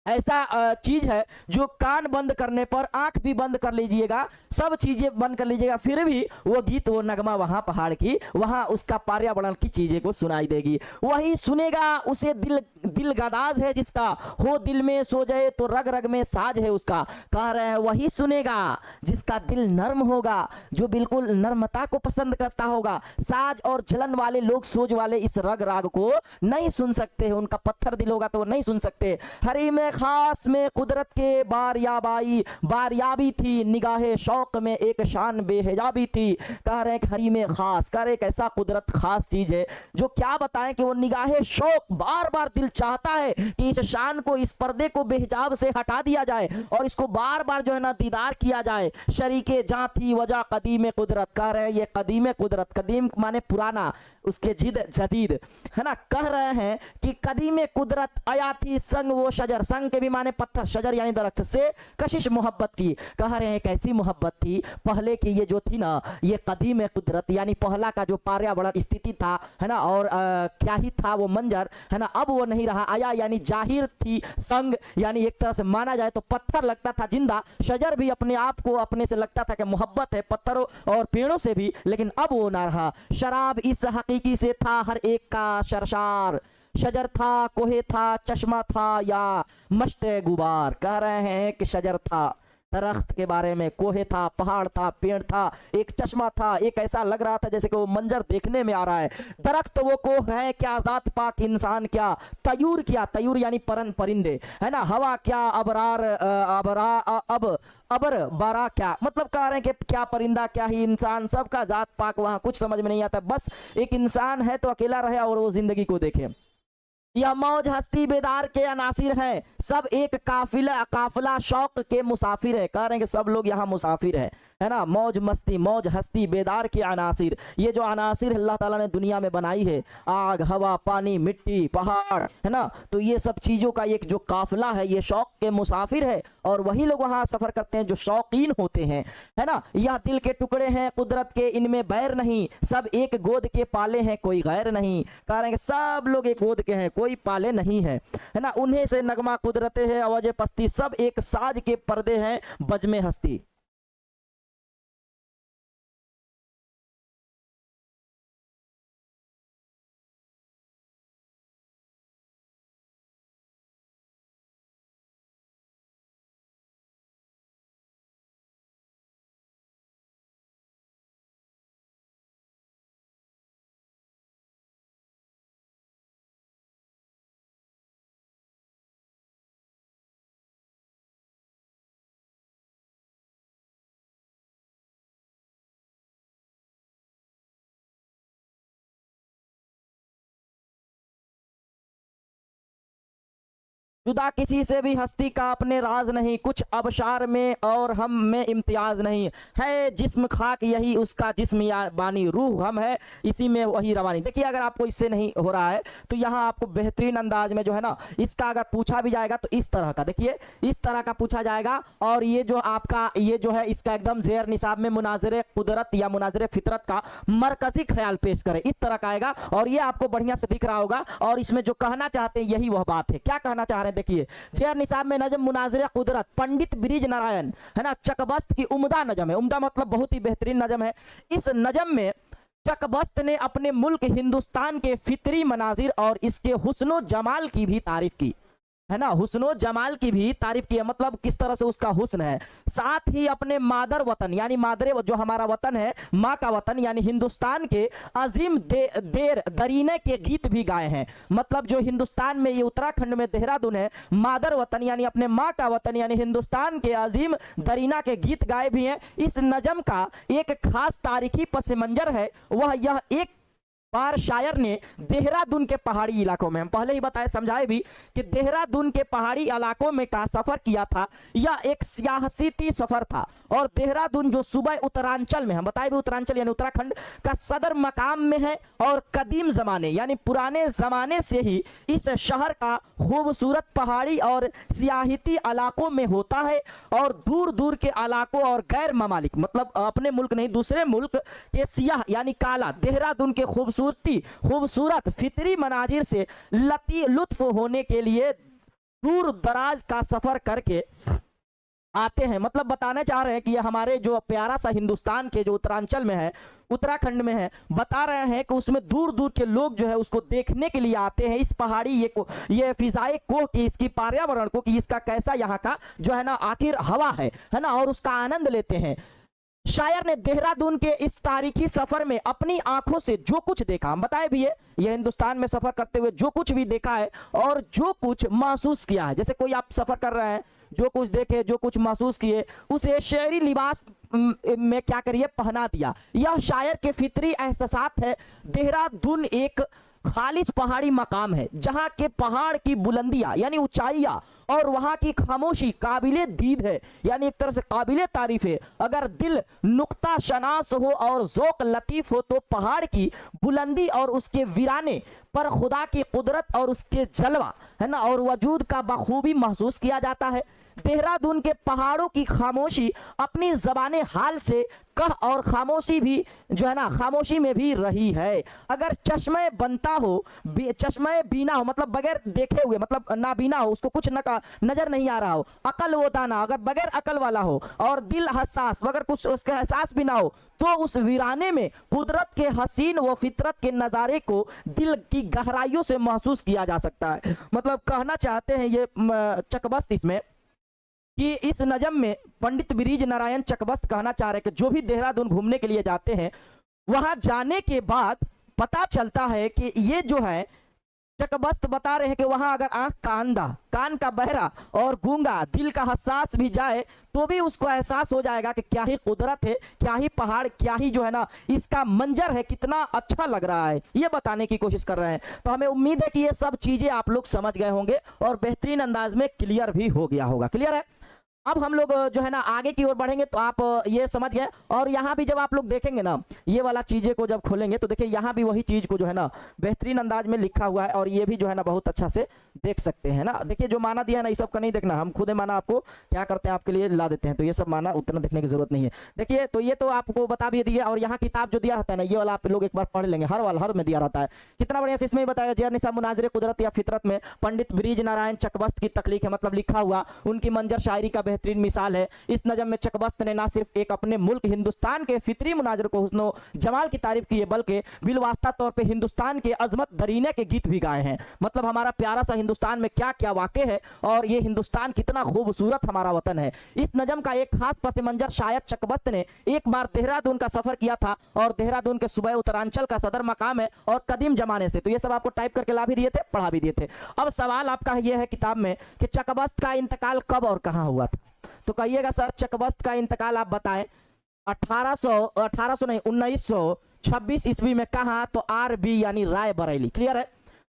Speaker 1: ऐसा चीज है जो कान बंद करने पर, आंख भी बंद कर लीजिएगा, सब चीजें बंद कर लीजिएगा, फिर भी वो गीत, वो नगमा वहां पहाड़ की, वहां उसका पर्यावरण की चीजें को सुनाई देगी। वही सुनेगा उसे दिल गदाज है जिसका, हो दिल में सो जाए तो रग रग में साज है उसका। कह रहे हैं वही सुनेगा जिसका दिल नर्म होगा, जो बिल्कुल नर्मता को पसंद करता होगा। साज और जलन वाले लोग, सोज वाले इस रग राग को नहीं सुन सकते हैं, उनका पत्थर दिल होगा तो वो नहीं सुन सकते। हरी में खास में कुदरत के बारियाबी थी, निगाहे शौक में एक शान बेहिजाबी थी। कह रहे हैं हरी में खास, कह रहे एक ऐसा कुदरत खास चीज है जो क्या बताएं कि वो निगाहे शौक, बार बार दिल चाहता है कि इस शान को, इस पर्दे को बेहिजाब से हटा दिया जाए और इसको बार बार जो है ना दीदार किया जाए। शरीके जहां थी वजह कदीम कुदरत, कह रहे हैं ये कदीम कुदरत, कदीम माने पुराना, उसके जिद जदीद है ना। कह रहे हैं कि कदीम कुदरत आया थी संग वो शजर, संग के भी माने पत्थर, शजर यानी दरख्त से कशिश मोहब्बत की। कह रहे हैं कैसी मोहब्बत थी पहले की, ये जो थी ना ये कदीम कुदरत यानी पहला का जो पर्यावरण स्थिति था है ना, और क्या ही था वो मंजर है ना, अब वो नहीं रहा। आया यानी जाहिर थी, संग यानी एक तरह से माना जाए तो पत्थर लगता था जिंदा, शजर भी अपने आप को अपने से लगता था कि मोहब्बत है पत्थरों और पेड़ों से भी, लेकिन अब वो ना रहा। शराब इस हकीकी से था हर एक का शरशार, शजर था कोहे था चश्मा था या मश्त गुबार। कह रहे हैं कि शजर था, दरख्त के बारे में, कोहे था, पहाड़ था, पेड़ था, एक चश्मा था, एक ऐसा लग रहा था जैसे कि वो मंजर देखने में आ रहा है। दरख्त वो कोह है क्या, जात पाक इंसान क्या, तयूर क्या, तयूर यानी परिंदे है ना, हवा क्या, अबर बारा क्या, मतलब कह रहे हैं कि क्या परिंदा क्या ही इंसान, सबका जात पाक वहां कुछ समझ में नहीं आता, बस एक इंसान है तो अकेला रहे और वो जिंदगी को देखे। यह मौज हस्ती बेदार के अनासिर है, सब एक काफिला शौक के मुसाफिर है। कह रहे हैं कि सब लोग यहाँ मुसाफिर है ना। मौज मस्ती, मौज हस्ती बेदार के अनासिर, ये जो अनासिर अल्लाह ताला ने दुनिया में बनाई है, आग, हवा, पानी, मिट्टी, पहाड़ है ना, तो ये सब चीज़ों का एक जो काफिला है ये शौक के मुसाफिर है, और वही लोग वहाँ सफ़र करते हैं जो शौकीन होते हैं है ना। यह दिल के टुकड़े हैं कुदरत के, इनमें बैर नहीं, सब एक गोद के पाले हैं कोई गैर नहीं। कह रहे हैं कि सब लोग एक गोद के हैं, कोई पाले नहीं है ना। उन्हें से नगमा कुदरते है आवाज़ पस्ती, सब एक साज के पर्दे हैं बजमे हस्ती। जुदा किसी से भी हस्ती का अपने राज नहीं, कुछ अबशार में और हम में इम्तियाज नहीं, है जिस्म खाक यही उसका जिस्म या बानी, रूह हम है इसी में वही रवानी। देखिए अगर आपको इससे नहीं हो रहा है तो यहाँ आपको बेहतरीन अंदाज में जो है ना इसका अगर पूछा भी जाएगा तो इस तरह का, देखिए इस तरह का पूछा जाएगा, और ये जो आपका ये जो है इसका एकदम ज़ेर निसाब में मुनाज़रे कुदरत या मुनाज़रे फितरत का मरकजी ख्याल पेश करे, इस तरह का आएगा, और ये आपको बढ़िया से दिख रहा होगा। और इसमें जो कहना चाहते हैं यही वह बात है। क्या कहना चाह रहे हैं देखिए, जेर निसाब में नजम मुनाज़िर कुदरत, पंडित ब्रिज नारायण है ना, चकबस्त की उम्दा नजम है, उम्दा मतलब बहुत ही बेहतरीन नजम है। इस नजम में चकबस्त ने अपने मुल्क हिंदुस्तान के फितरी मनाजिर और इसके हुस्नो जमाल की भी तारीफ की है ना, हुस्नो जमाल की भी तारीफ की है, मतलब किस तरह से उसका हुस्न है। साथ ही अपने मादर वतन यानी मादरे जो हमारा वतन है, माँ का वतन यानी हिंदुस्तान के अजीम देर दरीने के गीत भी गाए हैं। मतलब जो हिंदुस्तान में ये उत्तराखंड में देहरादून है, मादर वतन यानी अपने माँ का वतन यानी हिंदुस्तान के अजीम दरीना के गीत गाए भी हैं। इस नजम का एक खास तारीखी पस मंजर है, वह यह एक बार शायर ने देहरादून के पहाड़ी इलाकों में, हम पहले ही बताए समझाए भी कि देहरादून के पहाड़ी इलाकों में का सफर किया था। यह एक सियासी सफर था, और देहरादून जो सूबा उत्तरांचल में, हम बताए भी उत्तरांचल यानी उत्तराखंड का सदर मकाम में है, और कदीम जमाने यानी पुराने जमाने से ही इस शहर का खूबसूरत पहाड़ी और सियाहती इलाकों में होता है, और दूर दूर के इलाकों और गैर ममालिक मतलब अपने मुल्क नहीं दूसरे मुल्क के सियाह यानी काला देहरादून के खूबसूरत फितरी मनाजिर से लुत्फ होने के लिए दूर दराज का सफर करके आते हैं। मतलब बताना चाह रहे हैं कि ये हमारे जो प्यारा सा हिंदुस्तान के जो उत्तरांचल में है, उत्तराखंड में है, बता रहे हैं कि उसमें दूर दूर के लोग जो है उसको देखने के लिए आते हैं, इस पहाड़ी ये फिजाए को कि इसकी पर्यावरण को, कि इसका कैसा यहाँ का जो है ना आखिर हवा है ना, और उसका आनंद लेते हैं। शायर ने देहरादून के इस तारीखी सफर में अपनी आंखों से जो कुछ देखा, हम बताए भी है, ये हिंदुस्तान में सफर करते हुए जो कुछ भी देखा है और जो कुछ महसूस किया है, जैसे कोई आप सफर कर रहे हैं, जो कुछ देखे, जो कुछ महसूस किए, उसे शेरी लिबास में क्या करिए पहना दिया। यह शायर के फितरी एहसासात है। देहरादून एक खालिश पहाड़ी मकाम है जहां के पहाड़ की बुलंदियां यानी ऊंचाइयां और वहां की खामोशी काबिले दीद है, यानी एक तरह से काबिले तारीफ है। अगर दिल नुक्ता शनास हो और ज़ौक़ लतीफ़ हो तो पहाड़ की बुलंदी और उसके वीराने पर खुदा की कुदरत और उसके जलवा है ना और वजूद का बखूबी महसूस किया जाता है। देहरादून के पहाड़ों की खामोशी अपनी ज़बाने हाल से कह और खामोशी भी जो है ना खामोशी में भी रही है। अगर चश्मे बनता हो, चश्मे बीना हो, मतलब बगैर देखे हुए, मतलब नाबीना हो, उसको कुछ नजर नहीं आ रहा हो, अकल वो दाना अगर बगैर अकल वाला हो, और दिल हसास अगर कुछ उसका एहसास भी ना हो, तो उस वीराने में कुदरत के हसीन व फितरत के नज़ारे को दिल की गहराइयों से महसूस किया जा सकता है। मतलब कहना चाहते हैं ये चकबस्त इसमें कि इस नज़म में पंडित बिरीज नारायण चकबस्त कहना चाह रहे हैं कि जो भी देहरादून घूमने के लिए जाते हैं, वहां जाने के बाद पता चलता है कि ये जो है चकबस्त बता रहे हैं कि वहां अगर आंख का अंधा, कान का बहरा और गूंगा, दिल का हसास भी जाए तो भी उसको एहसास हो जाएगा कि क्या ही कुदरत है, क्या ही पहाड़, क्या ही जो है ना इसका मंजर है, कितना अच्छा लग रहा है, ये बताने की कोशिश कर रहे हैं। तो हमें उम्मीद है कि ये सब चीजें आप लोग समझ गए होंगे और बेहतरीन अंदाज में क्लियर भी हो गया होगा। क्लियर है? अब हम लोग जो है ना आगे की ओर बढ़ेंगे तो आप ये समझ गए। और यहाँ भी जब आप लोग देखेंगे ना ये वाला चीज़ें को जब खोलेंगे तो देखिए यहाँ भी वही चीज़ को जो है ना बेहतरीन अंदाज में लिखा हुआ है और ये भी जो है ना बहुत अच्छा से देख सकते हैं ना। देखिए जो माना दिया है ना ये सब का नहीं देखना, हम खुद माना आपको क्या करते हैं आपके लिए ला देते हैं, तो ये सब माना उतना देखने की जरूरत नहीं है। देखिए तो ये तो आपको बता भी दिया, और यहाँ किताब जो दिया रहता है ना ये वाला आप लोग एक बार पढ़ लेंगे, हर में दिया रहता है, कितना बढ़िया से इसमें बताया जहर निसा मुनाजरे कुदरत या फितरत में पंडित बिरीज नारायण चकबस्त की तख्लीक है, मतलब लिखा हुआ उनकी मंजर शायरी का बेहतरीन मिसाल है। इस नज़म में चकबस्त ने ना सिर्फ एक अपने मुल्क हिंदुस्तान के फितरी मुनाजर को हुस्नो जमाल की तारीफ की है, बल्कि बिलवास्ता तौर पे हिंदुस्तान के अजमत दरीने के गीत भी गाए हैं। मतलब हमारा प्यारा सा हिंदुस्तान में क्या क्या वाक़े है और ये हिंदुस्तान कितना खूबसूरत हमारा वतन है। इस नज़म का एक खास पस मंजर शायर चकबस्त ने एक बार देहरादून का सफर किया था और देहरादून के सूबे उत्तरांचल का सदर मकाम है और कदीम जमाने से, तो ये सब आपको टाइप करके ला भी दिए थे, पढ़ा भी दिए थे। अब सवाल आपका ये है किताब में कि चकबस्त का इंतकाल कब और कहाँ हुआ था, तो कहिएगा सर चकबस्त का इंतकाल आप बताएं 1926 ईस्वी में कहा, तो आरबी यानी राय बरेली। क्लियर है?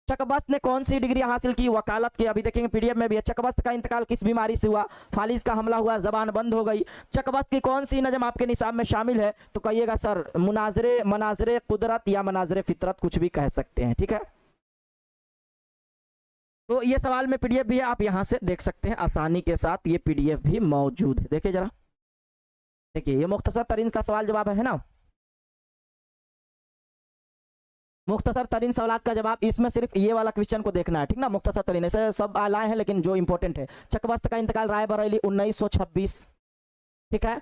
Speaker 1: चकबस्त ने कौन सी डिग्री हासिल की? वकालत की। अभी देखेंगे पीडीएफ में भी है। चकबस्त का इंतकाल किस बीमारी से हुआ? फालिज का हमला हुआ, जबान बंद हो गई। चकबस्त की कौन सी नजम आपके निसाब में शामिल है? तो कहिएगा सर मनाजरे कुदरत या मनाजरे फितरत, कुछ भी कह सकते हैं। ठीक है, तो ये सवाल में पीडीएफ भी है, आप यहां से देख सकते हैं आसानी के साथ, ये पीडीएफ भी मौजूद है। देखिए जरा, देखिए ये मुख्तसर तरीन का सवाल जवाब है ना, मुख्तसर तरीन सवाल का जवाब, इसमें सिर्फ ये वाला क्वेश्चन को देखना है। ठीक ना, मुख्तसर तरीन ऐसे सब लाए हैं लेकिन जो इंपॉर्टेंट है, चकबस्त का इंतकाल राय बरेली 1926। ठीक है,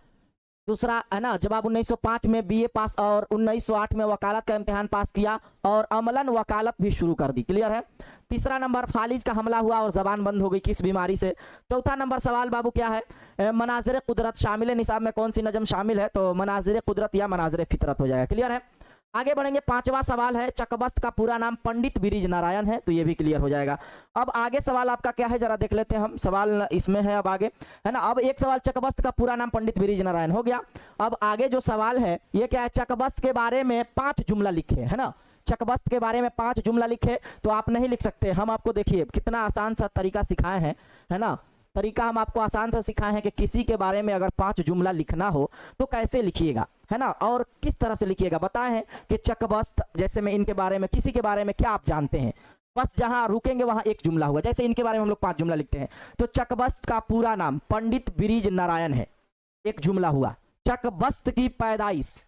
Speaker 1: दूसरा है ना जवाब 1905 में बीए पास और 1908 में वकालत का इम्तिहान पास किया और अमलन वकालत भी शुरू कर दी। क्लियर है? तीसरा नंबर फालिज का हमला हुआ और जबान बंद हो गई, किस बीमारी से? चौथा नंबर सवाल बाबू क्या है? मनाजरे कुदरत शामिल है, निसाब में कौन सी नजम शामिल है? तो मनाजरे कुदरत या मनाजरे फितरत हो जाएगा। क्लियर है? आगे बढ़ेंगे, पांचवा सवाल है चकबस्त का पूरा नाम पंडित बिरीज नारायण है, तो ये भी क्लियर हो जाएगा। अब आगे सवाल आपका क्या है जरा देख लेते हैं हम, सवाल इसमें है अब आगे है ना। अब एक सवाल चकबस्त का पूरा नाम पंडित बिरीज नारायण हो गया। अब आगे जो सवाल है ये क्या है? चकबस्त के बारे में 5 जुमला लिखे है ना, चकबस्त के बारे में 5 जुमला लिखे, तो आप नहीं लिख सकते, हम आपको देखिए कितना आसान सा तरीका सिखाए हैं है ना, तरीका हम आपको आसान सा सिखाए हैं कि किसी के बारे में अगर 5 जुमला लिखना हो तो कैसे लिखिएगा है ना, और किस तरह से लिखिएगा। बताए हैं कि चकबस्त, जैसे में इनके बारे में, किसी के बारे में क्या आप जानते हैं, बस जहां रुकेंगे वहां एक जुमला हुआ। जैसे इनके बारे में हम लोग 5 जुमला लिखते हैं, तो चकबस्त का पूरा नाम पंडित बिरीज नारायण है, एक जुमला हुआ। चकबस्त की पैदाइश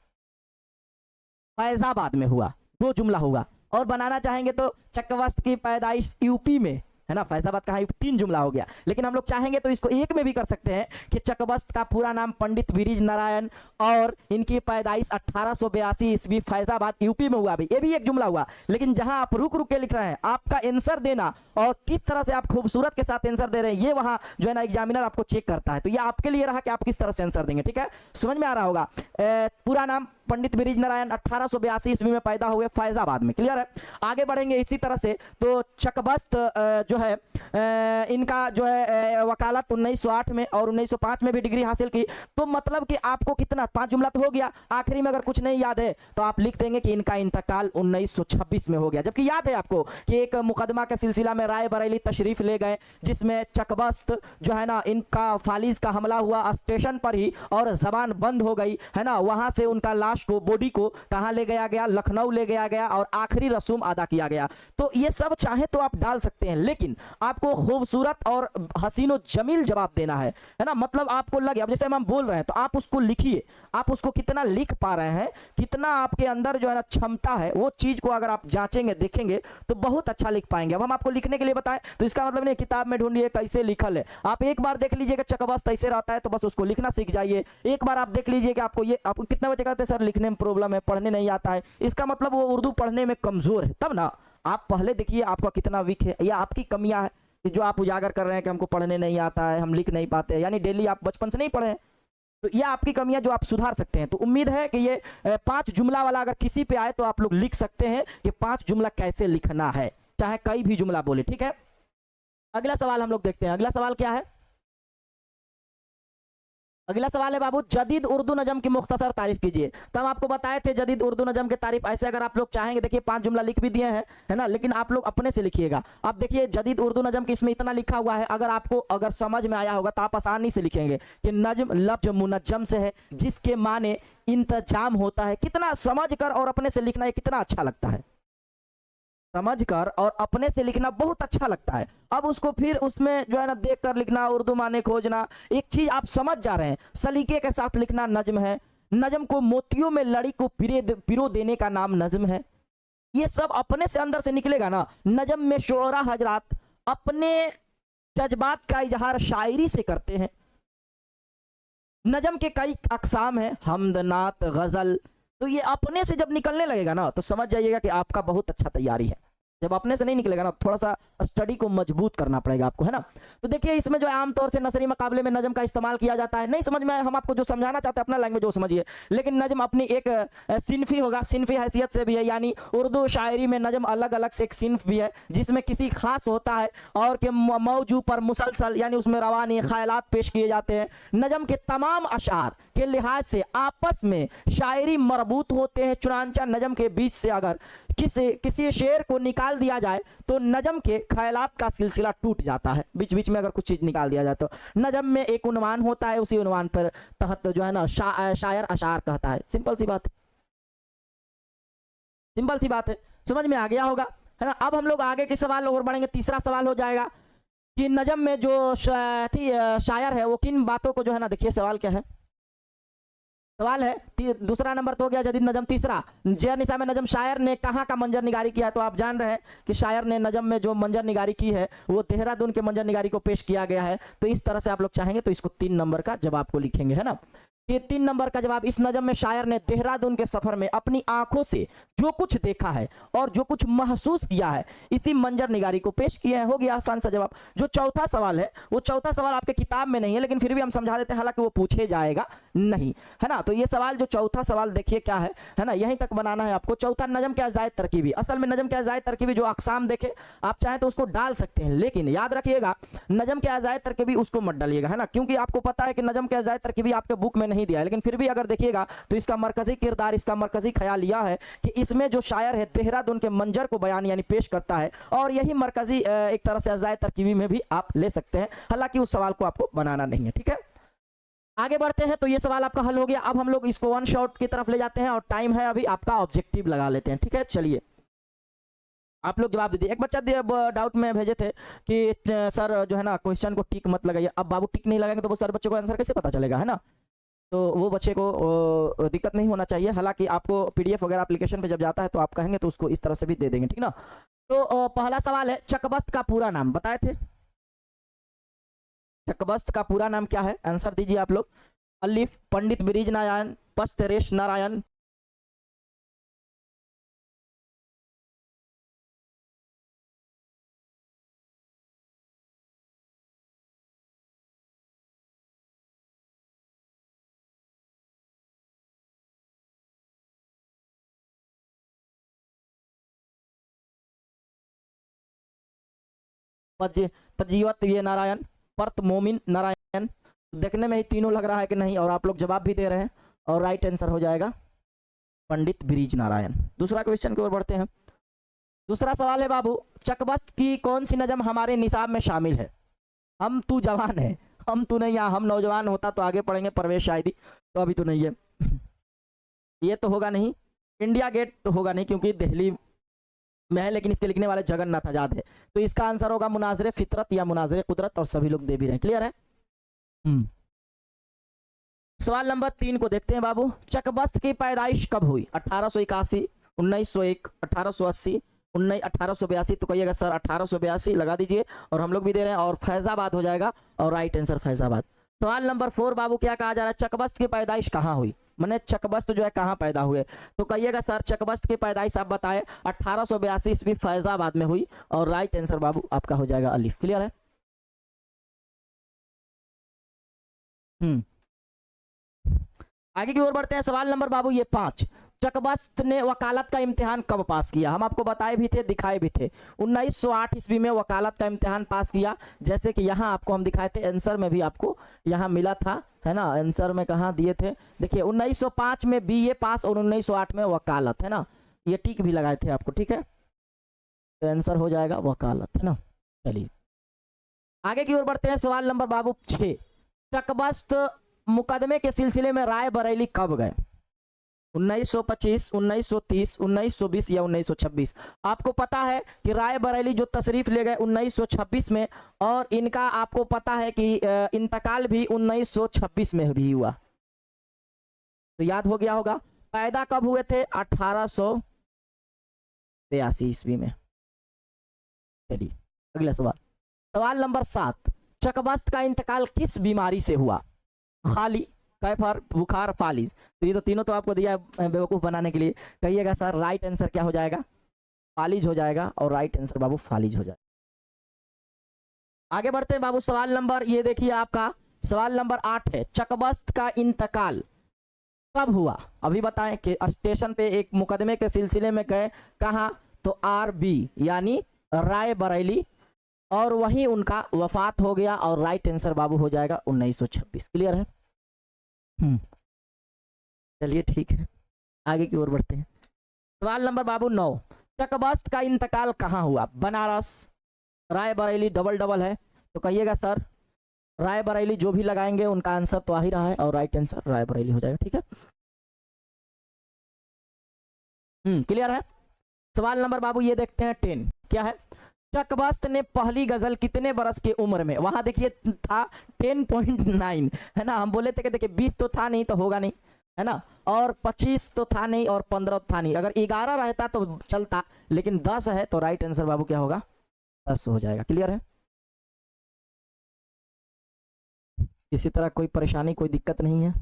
Speaker 1: फैजाबाद में हुआ, 2 जुमला हुआ। और बनाना चाहेंगे तो चकबस्त की पैदाइश यूपी में है ना। फैजाबाद का ही 3 जुमला हो गया, लेकिन हम लोग चाहेंगे तो इसको एक में भी कर सकते हैं कि चकबस्त का पूरा नाम पंडित बिरिज नारायण और इनकी पैदाइश 1882 ईस्वी फैजाबाद यूपी में हुआ। भी ये भी एक जुमला हुआ, लेकिन जहां आप रुक रुक के लिख रहे हैं, आपका आंसर देना और किस तरह से आप खूबसूरत के साथ आंसर दे रहे हैं, ये वहां जो है ना एग्जामिनर आपको चेक करता है। तो ये आपके लिए रहा कि आप किस तरह से आंसर देंगे। ठीक है, समझ में आ रहा होगा। पूरा नाम पंडित बिरिज नारायण 1882 ईस्वी में पैदा हुए फैजाबाद में। क्लियर है। आगे बढ़ेंगे इसी तरह से। तो चकबस्त जो है इनका जो है वकालत 1908 में और 1905 में भी डिग्री हासिल की। तो मतलब कि आपको कितना 5 जुमला तो हो गया। आखिरी में अगर कुछ नहीं याद है तो आप लिख देंगे कि इनका इंतकाल 1926 में हो गया। जबकि याद है आपको कि एक मुकदमा के सिलसिला में रायबरेली तशरीफ ले गए, जिसमें चकबस्त जो है ना इनका फालिज का हमला हुआ स्टेशन पर ही और जबान बंद हो गई, है ना। वहां से उनका लाश को, बॉडी को कहां ले गया गया, लखनऊ ले गया गया और आखिरी रसूम अदा किया गया। तो ये सब चाहे तो आप डाल सकते हैं, लेकिन आपको खूबसूरत और हसीनो जमील जवाब देना है ना। मतलब आपको लगे, अब जैसे हम बोल रहे हैं तो आप उसको लिखिए, आप उसको कितना लिख पा रहे हैं, कितना आपके अंदर जो है ना क्षमता है, वो चीज को अगर आप जांचेंगे, देखेंगे तो बहुत अच्छा लिख पाएंगे। अब हम आपको लिखने के लिए बताएं तो इसका मतलब नहीं किताब में ढूंढिए कैसे लिखल है। आप एक बार देख लीजिएगा चकबस्त ऐसे रहता है तो बस उसको लिखना सीख जाइए। एक बार आप देख लीजिए कि आपको ये, आपको कितने बच्चे कहते हैं सर लिखने में प्रॉब्लम है, पढ़ने नहीं आता है, इसका मतलब वो उर्दू पढ़ने में कमजोर है, तब ना। आप पहले देखिए आपका कितना वीक है, या आपकी कमियां है जो आप उजागर कर रहे हैं कि हमको पढ़ने नहीं आता है, हम लिख नहीं पाते, यानी डेली आप बचपन से नहीं पढ़े हैं, तो ये आपकी कमियां जो आप सुधार सकते हैं। तो उम्मीद है कि ये 5 जुमला वाला अगर किसी पे आए तो आप लोग लिख सकते हैं कि 5 जुमला कैसे लिखना है, चाहे कई भी जुमला बोले। ठीक है, अगला सवाल हम लोग देखते हैं। अगला सवाल क्या है? अगला सवाल है बाबू, जदीद उर्दू नजम की मुख्तसर तारीफ कीजिए। तो हम आपको बताए थे जदीद उर्दू नजम की तारीफ ऐसे अगर आप लोग चाहेंगे, देखिए 5 जुमला लिख भी दिए हैं, है ना, लेकिन आप लोग अपने से लिखिएगा। आप देखिए जदीद उर्दू नजम की इसमें इतना लिखा हुआ है, अगर आपको अगर समझ में आया होगा तो आप आसानी से लिखेंगे कि नज्म लफ्ज मुनज्जम से है जिसके माने इंतजाम होता है। कितना समझ कर और अपने से लिखना, ये कितना अच्छा लगता है। समझकर और अपने से लिखना बहुत अच्छा लगता है। अब उसको फिर उसमें जो है ना देख कर लिखना, उर्दू माने खोजना, एक चीज आप समझ जा रहे हैं, सलीके के साथ लिखना नज्म है। नज्म को मोतियों में लड़ी को पिरो देने का नाम नज्म है। ये सब अपने से अंदर से निकलेगा ना। नज्म में शोरा हजरात अपने जज्बात का इजहार शायरी से करते हैं। नज्म के कई अकसाम हैं, हमद, नात, गजल। तो ये अपने से जब निकलने लगेगा ना तो समझ जाइएगा कि आपका बहुत अच्छा तैयारी है। जब अपने से नहीं निकलेगा ना, थोड़ा सा स्टडी को मजबूत करना पड़ेगा आपको, है ना। तो देखिए इसमें जो आमतौर से नसरी मुकाबले में नज्म का इस्तेमाल किया जाता है। नहीं समझ में आए, हम आपको जो समझाना चाहते हैं अपना लैंग्वेज वो समझिए, लेकिन नज्म अपनी एक सिनफी होगा, सिनफी हैसियत से भी है, यानी उर्दू शायरी में नज्म अलग अलग से एक सिनफ भी है जिसमें किसी खास होता है और के मौजू पर मुसलसल यानी उसमें रवानी ख्यालात पेश किए जाते हैं। नज्म के तमाम अशार के लिहाज से आपस में शायरी मरबूत होते हैं, चुनांचा नज्म के बीच से अगर किसी शेर को निकाल दिया जाए तो नज्म के ख्यालात का सिलसिला टूट जाता है। बीच बीच में अगर कुछ चीज निकाल दिया जाए तो नज्म में एक उन्वान होता है, उसी उन्वान पर तहत जो है ना शायर अशार कहता है। सिंपल सी बात है, सिंपल सी बात है, समझ में आ गया होगा, है ना। अब हम लोग आगे के सवाल और बढ़ेंगे। तीसरा सवाल हो जाएगा कि नज्म में जो शायर है वो किन बातों को जो है ना, देखिए सवाल क्या है, सवाल है दूसरा नंबर तो हो गया जदीद नजम। तीसरा, जय निशा में नजम शायर ने कहाँ का मंजर निगारी किया है? तो आप जान रहे हैं कि शायर ने नजम में जो मंजर निगारी की है वो देहरादून के मंजर निगारी को पेश किया गया है। तो इस तरह से आप लोग चाहेंगे तो इसको 3 नंबर का जवाब को लिखेंगे, है ना। ये 3 नंबर का जवाब, इस नजम में शायर ने देहरादून के सफर में अपनी आंखों से जो कुछ देखा है और जो कुछ महसूस किया है इसी मंजर निगारी को पेश किया है। हो गया आसान सा जवाब। जो चौथा सवाल है वो चौथा सवाल आपके किताब में नहीं है, लेकिन फिर भी हम समझा देते हैं, हालांकि वो पूछे जाएगा नहीं, है ना। तो ये सवाल जो चौथा सवाल देखिए क्या है ना, यहीं तक बनाना है आपको। चौथा, नजम के अजायद तरकीबी। असल में नजम के अजायद तरकीबी जो अकसाम देखे आप चाहें तो उसको डाल सकते हैं, लेकिन याद रखिएगा नजम के अजायद तरकीबी उसको मत डालिएगा, है ना, क्योंकि आपको पता है कि नजम के अजायद तरकीबी आपके बुक में नहीं दिया है। लेकिन फिर भी अगर देखिएगा तो इसका मरकजी किरदार, इसका मरकजी ख्याल यह है कि इसमें जो शायर है देहरादून के मंजर को बयान यानी पेश करता है, और यही मरकजी एक तरह से अजायद तरकीबी में भी आप ले सकते हैं, हालांकि उस सवाल को आपको बनाना नहीं है, ठीक है। आगे बढ़ते हैं। तो ये सवाल आपका हल हो गया। अब हम लोग इसको वन शॉट की तरफ ले जाते हैं और टाइम है अभी आपका, ऑब्जेक्टिव लगा लेते हैं, ठीक है। चलिए आप लोग जवाब दीजिए। एक बच्चा डाउट में भेजे थे कि सर जो है ना क्वेश्चन को टिक मत लगाइए। अब बाबू टिक नहीं लगाएंगे तो वो सर बच्चों को आंसर कैसे पता चलेगा, है ना। तो वो बच्चे को दिक्कत नहीं होना चाहिए। हालांकि आपको पीडीएफ वगैरह एप्लीकेशन पे जब जाता है तो आप कहेंगे तो उसको इस तरह से भी दे देंगे, ठीक ना। तो पहला सवाल है, चकबस्त का पूरा नाम बताए थे। चकबस्त का पूरा नाम क्या है, आंसर दीजिए आप लोग। अलिफ पंडित ब्रिज नारायण, पस्तरेश नारायण, पजीवत ये नारायण, पर्त मोमिन नारायण। देखने में ही तीनों लग रहा है कि नहीं, और आप लोग जवाब भी दे रहे हैं, और राइट आंसर हो जाएगा पंडित ब्रिज नारायण। दूसरा क्वेश्चन की ओर बढ़ते हैं। दूसरा सवाल है बाबू, चकबस्त की कौन सी नजम हमारे निसाब में शामिल है। हम तू जवान है, हम तू नहीं, हम नौजवान होता तो आगे पढ़ेंगे, परवेश शायदी, तो अभी तो नहीं है। ये तो होगा नहीं, इंडिया गेट तो होगा नहीं क्योंकि दिल्ली में है, लेकिन इसके लिखने वाले जगन्नाथ आजाद है। तो इसका आंसर होगा मुनाजरे फितरत या मुनाजरे कुदरत, और सभी लोग दे भी रहे हैं। क्लियर है। सवाल नंबर 3 को देखते हैं बाबू। चकबस्त की पैदाइश कब हुई, 1881, 1901, 1880, 1882। तो कहिएगा सर 1882 लगा दीजिए, और हम लोग भी दे रहे हैं, और फैजाबाद हो जाएगा, और राइट आंसर फैजाबाद। सवाल नंबर 4 बाबू, क्या कहा जा रहा है, चकबस्त की पैदाइश कहाँ हुई, मैंने चकबस्त जो है कहाँ पैदा हुए। तो कहिएगा सर चकबस्त की पैदाइश आप बताएं, 1882 ईस्वी फैजाबाद में हुई, और राइट आंसर बाबू आपका हो जाएगा अलिफ। क्लियर है। आगे की ओर बढ़ते हैं। सवाल नंबर बाबू ये 5, चकबस्त ने वकालत का इम्तिहान कब पास किया। हम आपको बताए भी थे, दिखाए भी थे, 1908 ईस्वी में वकालत का इम्तिहान पास किया। जैसे कि यहाँ आपको हम दिखाए थे, आंसर में भी आपको यहाँ मिला था, है ना। आंसर में कहाँ दिए थे, देखिए 1905 में बीए पास, और 1908 में वकालत, है ना। ये टिक भी लगाए थे आपको, ठीक है। तो आंसर हो जाएगा वकालत, है ना। चलिए आगे की ओर बढ़ते हैं। सवाल नंबर बाबू 6, चकबस्त मुकदमे के सिलसिले में राय बरेली कब गए, 1925, 1930, 1920 या 1926। आपको पता है कि राय बरेली जो तशरीफ ले गए 1926 में, और इनका आपको पता है कि इंतकाल भी 1926 में भी हुआ। तो याद हो गया होगा। पैदा कब हुए थे, 1882 ईस्वी में। चलिए अगला सवाल। सवाल नंबर 7, चकबस्त का इंतकाल किस बीमारी से हुआ, खाली, कैफर, बुखार, फालिज। तो ये तो तीनों तो आपको दिया है बेवकूफ बनाने के लिए। कहिएगा सर राइट आंसर क्या हो जाएगा, फालिज हो जाएगा, और राइट आंसर बाबू फालिज हो जाएगा। आगे बढ़ते हैं बाबू। सवाल नंबर ये देखिए आपका, सवाल नंबर 8 है, चकबस्त का इंतकाल कब हुआ। अभी बताएं कि स्टेशन पे एक मुकदमे के सिलसिले में गए, कहा तो आरबी यानी राय बरेली, और वहीं उनका वफात हो गया, और राइट आंसर बाबू हो जाएगा 1926। क्लियर है। चलिए ठीक है, आगे की ओर बढ़ते हैं। सवाल नंबर बाबू 9, चकबस्त का इंतकाल कहाँ हुआ, बनारस, राय बरेली, डबल डबल है। तो कहिएगा सर राय बरेली, जो भी लगाएंगे उनका आंसर तो आ ही रहा है, और राइट आंसर राय बरेली हो जाएगा, ठीक है। क्लियर है। सवाल नंबर बाबू ये देखते हैं 10, क्या है, चकबस्त ने पहली गजल कितने बरस की उम्र में, वहां देखिए था 10.9, है ना। हम बोले थे कि देखिए 20 तो था नहीं तो होगा नहीं, है ना, और 25 तो था नहीं, और 15 था नहीं। अगर 11 रहता तो चलता, लेकिन 10 है, तो राइट आंसर बाबू क्या होगा, 10 हो जाएगा। क्लियर है। किसी तरह कोई परेशानी, कोई दिक्कत नहीं है।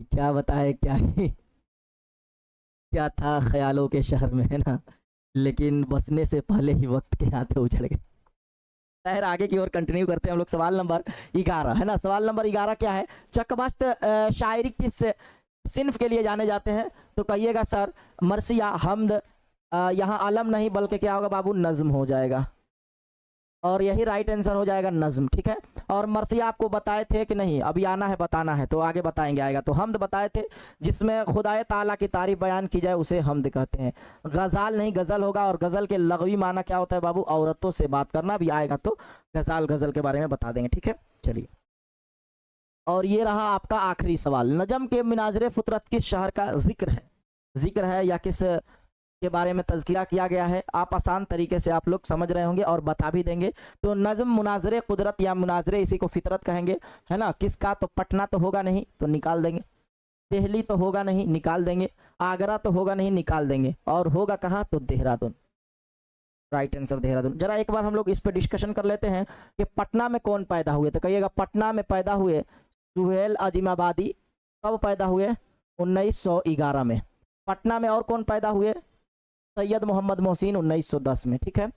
Speaker 1: क्या बताए, क्या ही क्या था ख्यालों के शहर में, है ना, लेकिन बसने से पहले ही वक्त के हाथ उजड़ गए। खैर आगे की ओर कंटिन्यू करते हैं हम लोग। सवाल नंबर 11, है ना। सवाल नंबर 11 क्या है, चकबस्त शायरी किस सिन्फ के लिए जाने जाते हैं। तो कहिएगा सर मरसिया, हमद, यहाँ आलम नहीं बल्कि क्या होगा बाबू, नज्म हो जाएगा, और यही राइट आंसर हो जाएगा नज्म, ठीक है। और मरसिया आपको बताए थे कि नहीं, अभी आना है, बताना है, तो आगे बताएंगे, आएगा। तो हमद बताए थे, जिसमें खुदाए ताला की तारीफ बयान की जाए उसे हमद कहते हैं। गज़ाल नहीं गज़ल होगा, और गज़ल के लगवी माना क्या होता है बाबू, औरतों से बात करना। भी आएगा तो गज़ल के बारे में बता देंगे, ठीक है। चलिए, और ये रहा आपका आखिरी सवाल, नजम के मिनाजरे फितरत किस शहर का जिक्र है या किस के बारे में तज़किरा किया गया है। आप आसान तरीके से आप लोग समझ रहे होंगे और बता भी देंगे। तो नज़म मुनाजरे कुदरत या मुनाजरे इसी को फितरत कहेंगे, है ना। किसका, तो पटना तो होगा नहीं तो निकाल देंगे, दिल्ली तो होगा नहीं निकाल देंगे, आगरा तो होगा नहीं निकाल देंगे, और होगा कहाँ, तो देहरादून। Right answer Dehradun. जरा एक बार हम लोग इस पे डिस्कशन कर लेते हैं कि पटना में कौन पैदा हुए। तो कहिएगा पटना में पैदा हुए सुहेल अजीमाबादी। कब पैदा हुए, 1911 में। पटना में और कौन पैदा हुए, सैयद मोहम्मद मोहसिन 1910 में, ठीक है।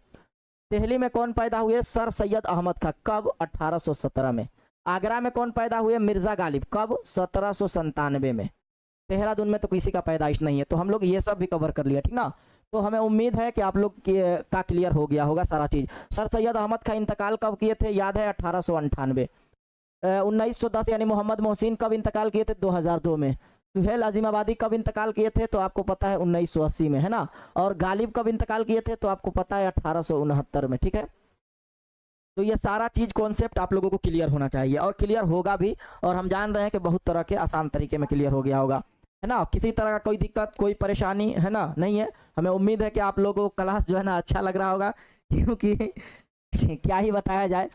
Speaker 1: दिल्ली में कौन पैदा हुए, सर सैयद अहमद खां। कब, 1817 में। आगरा में कौन पैदा हुए, मिर्जा गालिब। कब, 1797 में। देहरादून में तो किसी का पैदाइश नहीं है। तो हम लोग ये सब भी कवर कर लिया, ठीक ना। तो हमें उम्मीद है कि आप लोग का क्लियर हो गया होगा सारा चीज़। सर सैयद अहमद खां इंतकाल कब किए थे, याद है, 1898। 1910 यानी मोहम्मद मोहसिन कब इंतकाल किए थे, 2002 में। सुहेल अजीमाबादी कब इंतकाल किए थे, तो आपको पता है 1980 में, है ना। और गालिब कब इंतकाल किए थे, तो आपको पता है 1869 में, ठीक है। तो ये सारा चीज़ कॉन्सेप्ट आप लोगों को क्लियर होना चाहिए और क्लियर होगा भी। और हम जान रहे हैं कि बहुत तरह के आसान तरीके में क्लियर हो गया होगा, है ना। किसी तरह का कोई दिक्कत, कोई परेशानी, है ना, नहीं है। हमें उम्मीद है कि आप लोगों को क्लास जो है ना अच्छा लग रहा होगा, क्योंकि क्या ही बताया जाए।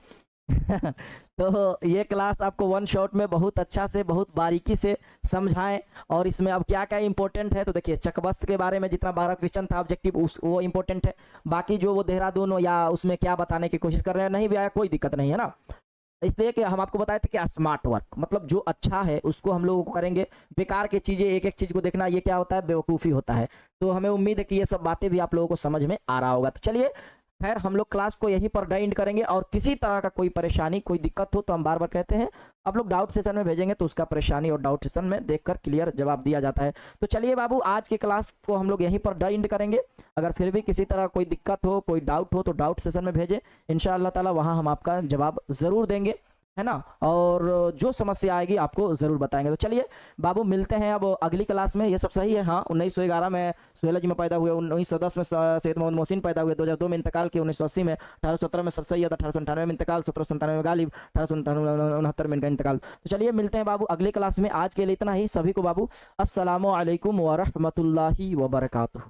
Speaker 1: तो ये क्लास आपको वन शॉट में बहुत अच्छा से, बहुत बारीकी से समझाएं। और इसमें अब क्या क्या इंपॉर्टेंट है, तो देखिए चकबस्त के बारे में जितना 12 क्वेश्चन था ऑब्जेक्टिव वो इंपॉर्टेंट है। बाकी जो वो देहरादून या उसमें क्या बताने की कोशिश कर रहे हैं, नहीं भी आया कोई दिक्कत नहीं है ना। इसलिए कि हम आपको बताए थे कि स्मार्ट वर्क मतलब जो अच्छा है उसको हम लोगों को करेंगे। बेकार की चीज़ें, एक एक चीज़ को देखना, ये क्या होता है, बेवकूफ़ी होता है। तो हमें उम्मीद है कि ये सब बातें भी आप लोगों को समझ में आ रहा होगा। तो चलिए खैर हम लोग क्लास को यहीं पर एंड करेंगे। और किसी तरह का कोई परेशानी, कोई दिक्कत हो तो हम बार बार कहते हैं आप लोग डाउट सेशन में भेजेंगे, तो उसका परेशानी और डाउट सेशन में देखकर क्लियर जवाब दिया जाता है। तो चलिए बाबू, आज की क्लास को हम लोग यहीं पर एंड करेंगे। अगर फिर भी किसी तरह कोई दिक्कत हो, कोई डाउट हो, तो डाउट सेशन में भेजें। इंशाअल्लाह ताला वहाँ हम आपका जवाब ज़रूर देंगे, है ना। और जो समस्या आएगी आपको ज़रूर बताएंगे। तो चलिए बाबू, मिलते हैं अब अगली क्लास में। ये सब सही है, हाँ। 1911 में सुहेल जी में पैदा हुए, 1910 में सैयद मोहम्मद मोहसिन पैदा हुए, 2002 में इंतकाल किए, 1980 में, 1817 में सर सैयद, 1898 में इंतकाल, 1797 में गालिब, 1869 में इनका इंतकाल। तो चलिए मिलते हैं बाबू अगली क्लास में। आज के लिए इतना ही। सभी को बाबू अस्सलामु अलैकुम व रहमतुल्लाहि व बरकातुहू।